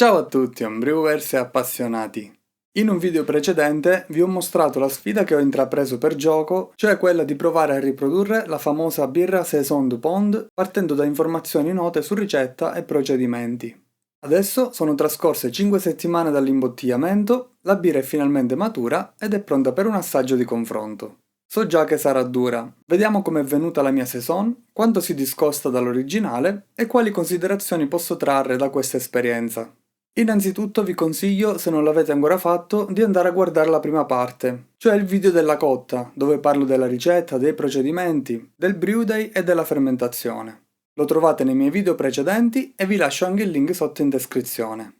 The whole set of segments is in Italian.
Ciao a tutti, homebrewers e appassionati! In un video precedente vi ho mostrato la sfida che ho intrapreso per gioco, cioè quella di provare a riprodurre la famosa birra Saison du Pont partendo da informazioni note su ricetta e procedimenti. Adesso sono trascorse 5 settimane dall'imbottigliamento, la birra è finalmente matura ed è pronta per un assaggio di confronto. So già che sarà dura, vediamo com'è venuta la mia Saison, quanto si discosta dall'originale e quali considerazioni posso trarre da questa esperienza. Innanzitutto vi consiglio, se non l'avete ancora fatto, di andare a guardare la prima parte, cioè il video della cotta, dove parlo della ricetta, dei procedimenti, del brew day e della fermentazione. Lo trovate nei miei video precedenti e vi lascio anche il link sotto in descrizione.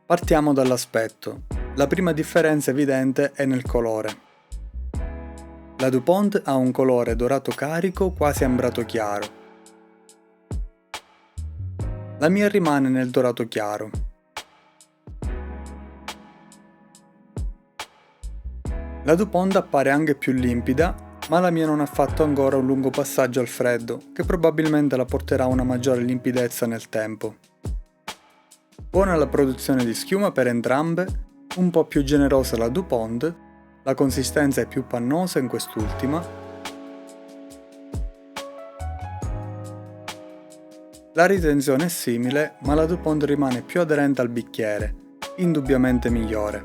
Partiamo dall'aspetto. La prima differenza evidente è nel colore. La DuPont ha un colore dorato carico quasi ambrato chiaro. La mia rimane nel dorato chiaro. La DuPont appare anche più limpida, ma la mia non ha fatto ancora un lungo passaggio al freddo, che probabilmente la porterà a una maggiore limpidezza nel tempo. Buona la produzione di schiuma per entrambe, un po' più generosa la DuPont, la consistenza è più pannosa in quest'ultima. La ritenzione è simile, ma la DuPont rimane più aderente al bicchiere, indubbiamente migliore.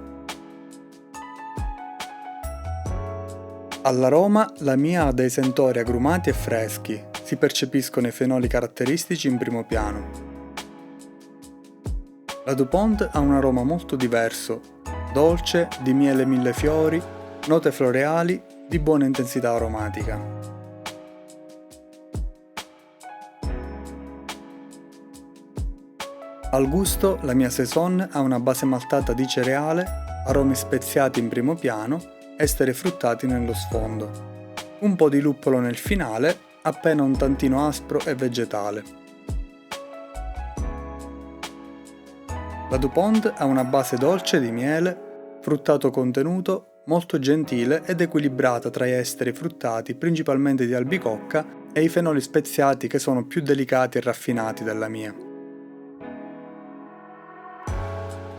All'aroma la mia ha dei sentori agrumati e freschi, si percepiscono i fenoli caratteristici in primo piano. La DuPont ha un aroma molto diverso, dolce, di miele millefiori, note floreali, di buona intensità aromatica. Al gusto la mia Saison ha una base maltata di cereale, aromi speziati in primo piano, esteri fruttati nello sfondo. Un po' di luppolo nel finale, appena un tantino aspro e vegetale. La DuPont ha una base dolce di miele, fruttato contenuto, molto gentile ed equilibrata tra gli esteri fruttati principalmente di albicocca e i fenoli speziati che sono più delicati e raffinati della mia.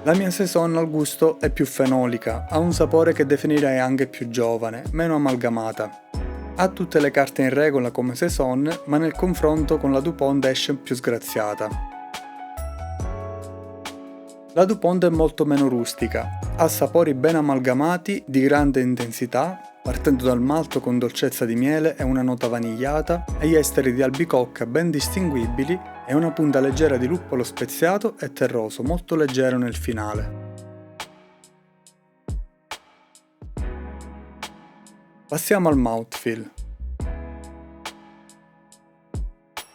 La mia Saison al gusto è più fenolica, ha un sapore che definirei anche più giovane, meno amalgamata. Ha tutte le carte in regola come Saison, ma nel confronto con la DuPont esce più sgraziata. La DuPont è molto meno rustica, ha sapori ben amalgamati, di grande intensità, partendo dal malto con dolcezza di miele e una nota vanigliata, e gli esteri di albicocca ben distinguibili e una punta leggera di luppolo speziato e terroso, molto leggero nel finale. Passiamo al mouthfeel.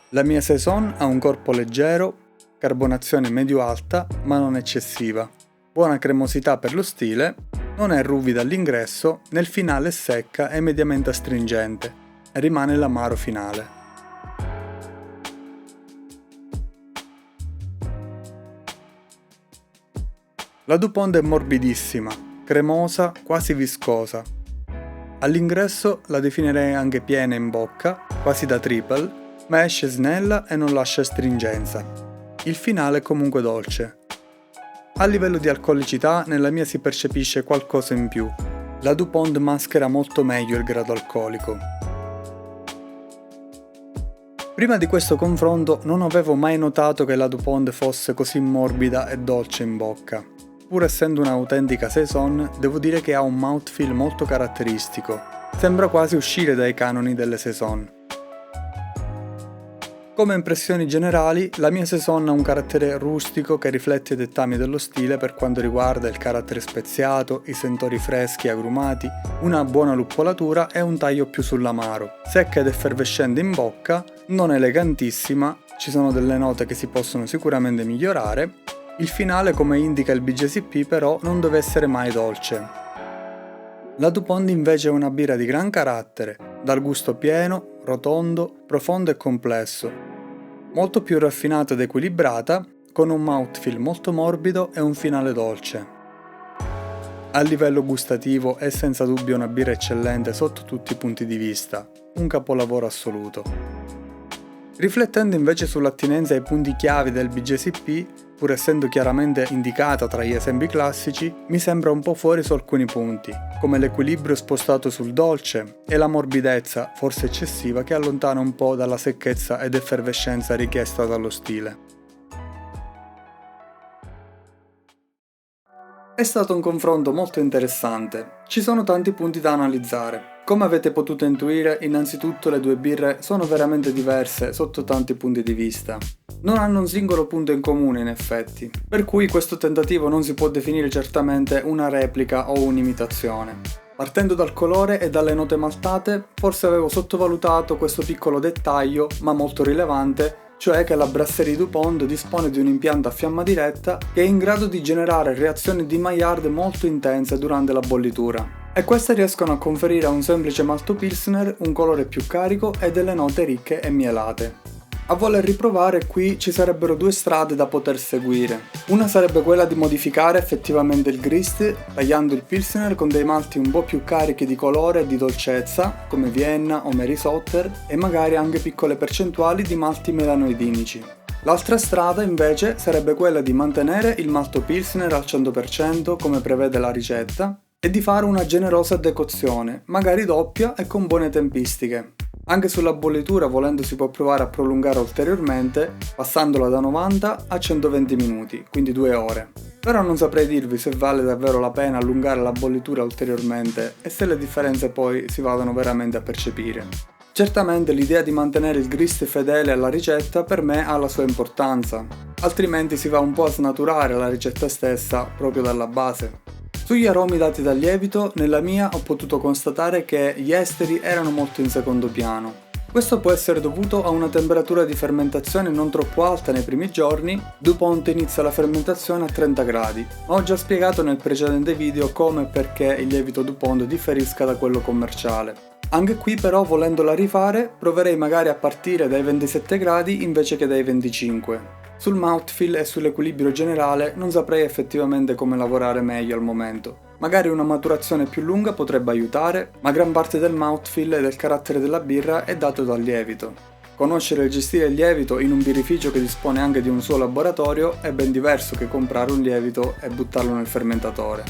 La mia Saison ha un corpo leggero, carbonazione medio-alta ma non eccessiva, buona cremosità per lo stile, non è ruvida all'ingresso, nel finale è secca e mediamente astringente, e rimane l'amaro finale. La DuPont è morbidissima, cremosa, quasi viscosa. All'ingresso la definirei anche piena in bocca, quasi da triple, ma esce snella e non lascia astringenza. Il finale è comunque dolce. A livello di alcolicità nella mia si percepisce qualcosa in più. La DuPont maschera molto meglio il grado alcolico. Prima di questo confronto non avevo mai notato che la Dupont fosse così morbida e dolce in bocca. Pur essendo un'autentica saison, devo dire che ha un mouthfeel molto caratteristico. Sembra quasi uscire dai canoni delle saison. Come impressioni generali, la mia saison ha un carattere rustico che riflette i dettami dello stile per quanto riguarda il carattere speziato, i sentori freschi e agrumati, una buona luppolatura e un taglio più sull'amaro. Secca ed effervescente in bocca, non elegantissima, ci sono delle note che si possono sicuramente migliorare. Il finale, come indica il BJCP, però non deve essere mai dolce. La Dupont invece è una birra di gran carattere, dal gusto pieno, rotondo, profondo e complesso. Molto più raffinata ed equilibrata, con un mouthfeel molto morbido e un finale dolce. A livello gustativo è senza dubbio una birra eccellente sotto tutti i punti di vista, un capolavoro assoluto. Riflettendo invece sull'attinenza ai punti chiavi del BJCP, pur essendo chiaramente indicata tra gli esempi classici, mi sembra un po' fuori su alcuni punti, come l'equilibrio spostato sul dolce e la morbidezza, forse eccessiva, che allontana un po' dalla secchezza ed effervescenza richiesta dallo stile. È stato un confronto molto interessante, ci sono tanti punti da analizzare. Come avete potuto intuire, innanzitutto le due birre sono veramente diverse sotto tanti punti di vista. Non hanno un singolo punto in comune in effetti, per cui questo tentativo non si può definire certamente una replica o un'imitazione. Partendo dal colore e dalle note maltate, forse avevo sottovalutato questo piccolo dettaglio, ma molto rilevante, cioè che la Brasserie Dupont dispone di un impianto a fiamma diretta che è in grado di generare reazioni di Maillard molto intense durante la bollitura. E queste riescono a conferire a un semplice malto pilsner un colore più carico e delle note ricche e mielate. A voler riprovare, qui ci sarebbero due strade da poter seguire. Una sarebbe quella di modificare effettivamente il grist, tagliando il pilsner con dei malti un po' più carichi di colore e di dolcezza, come Vienna o Mary Sotter, e magari anche piccole percentuali di malti melanoidinici. L'altra strada invece sarebbe quella di mantenere il malto pilsner al 100% come prevede la ricetta e di fare una generosa decozione, magari doppia e con buone tempistiche. Anche sulla bollitura, volendo, si può provare a prolungare ulteriormente, passandola da 90 a 120 minuti, quindi 2 ore. Però non saprei dirvi se vale davvero la pena allungare la bollitura ulteriormente e se le differenze poi si vadano veramente a percepire. Certamente l'idea di mantenere il grist fedele alla ricetta per me ha la sua importanza, altrimenti si va un po' a snaturare la ricetta stessa proprio dalla base. Sugli aromi dati dal lievito, nella mia ho potuto constatare che gli esteri erano molto in secondo piano. Questo può essere dovuto a una temperatura di fermentazione non troppo alta nei primi giorni. Dupont inizia la fermentazione a 30 gradi, ma ho già spiegato nel precedente video come e perché il lievito Dupont differisca da quello commerciale. Anche qui però, volendola rifare, proverei magari a partire dai 27 gradi invece che dai 25. Sul mouthfeel e sull'equilibrio generale non saprei effettivamente come lavorare meglio al momento. Magari una maturazione più lunga potrebbe aiutare, ma gran parte del mouthfeel e del carattere della birra è dato dal lievito. Conoscere e gestire il lievito in un birrificio che dispone anche di un suo laboratorio è ben diverso che comprare un lievito e buttarlo nel fermentatore.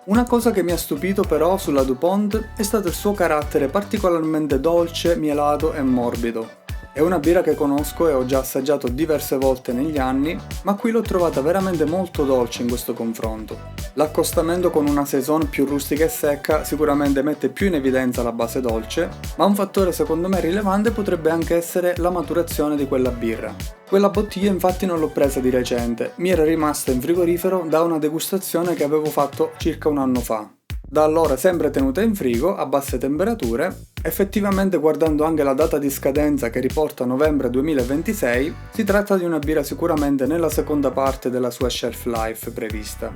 Una cosa che mi ha stupito però sulla Dupont è stato il suo carattere particolarmente dolce, mielato e morbido. È una birra che conosco e ho già assaggiato diverse volte negli anni, ma qui l'ho trovata veramente molto dolce in questo confronto. L'accostamento con una saison più rustica e secca sicuramente mette più in evidenza la base dolce, ma un fattore secondo me rilevante potrebbe anche essere la maturazione di quella birra. Quella bottiglia infatti non l'ho presa di recente, mi era rimasta in frigorifero da una degustazione che avevo fatto circa un anno fa. Da allora sempre tenuta in frigo a basse temperature. Effettivamente, guardando anche la data di scadenza che riporta novembre 2026, si tratta di una birra sicuramente nella seconda parte della sua shelf life prevista.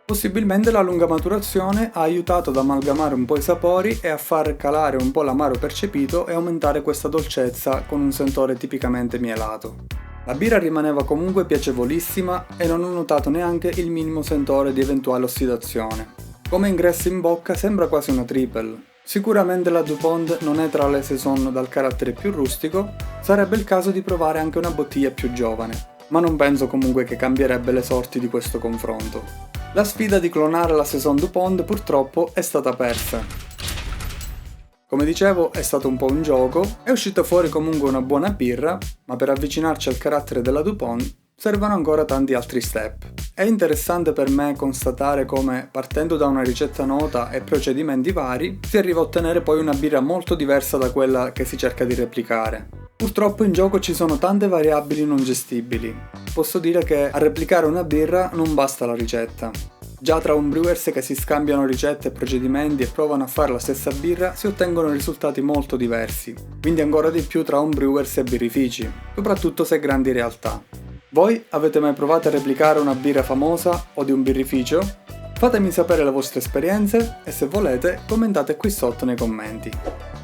Possibilmente la lunga maturazione ha aiutato ad amalgamare un po' i sapori e a far calare un po' l'amaro percepito e aumentare questa dolcezza con un sentore tipicamente mielato. La birra rimaneva comunque piacevolissima e non ho notato neanche il minimo sentore di eventuale ossidazione. Come ingresso in bocca sembra quasi una triple. Sicuramente la Dupont non è tra le saison dal carattere più rustico, sarebbe il caso di provare anche una bottiglia più giovane, ma non penso comunque che cambierebbe le sorti di questo confronto. La sfida di clonare la saison Dupont purtroppo è stata persa. Come dicevo, è stato un po' un gioco, è uscita fuori comunque una buona birra, ma per avvicinarci al carattere della DuPont servono ancora tanti altri step. È interessante per me constatare come, partendo da una ricetta nota e procedimenti vari, si arriva a ottenere poi una birra molto diversa da quella che si cerca di replicare. Purtroppo in gioco ci sono tante variabili non gestibili. Posso dire che a replicare una birra non basta la ricetta. Già tra homebrewers che si scambiano ricette e procedimenti e provano a fare la stessa birra si ottengono risultati molto diversi, quindi ancora di più tra homebrewers e birrifici, soprattutto se grandi realtà. Voi avete mai provato a replicare una birra famosa o di un birrificio? Fatemi sapere le vostre esperienze e se volete commentate qui sotto nei commenti.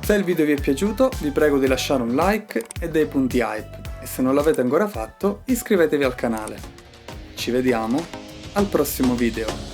Se il video vi è piaciuto vi prego di lasciare un like e dei punti hype e se non l'avete ancora fatto iscrivetevi al canale. Ci vediamo al prossimo video.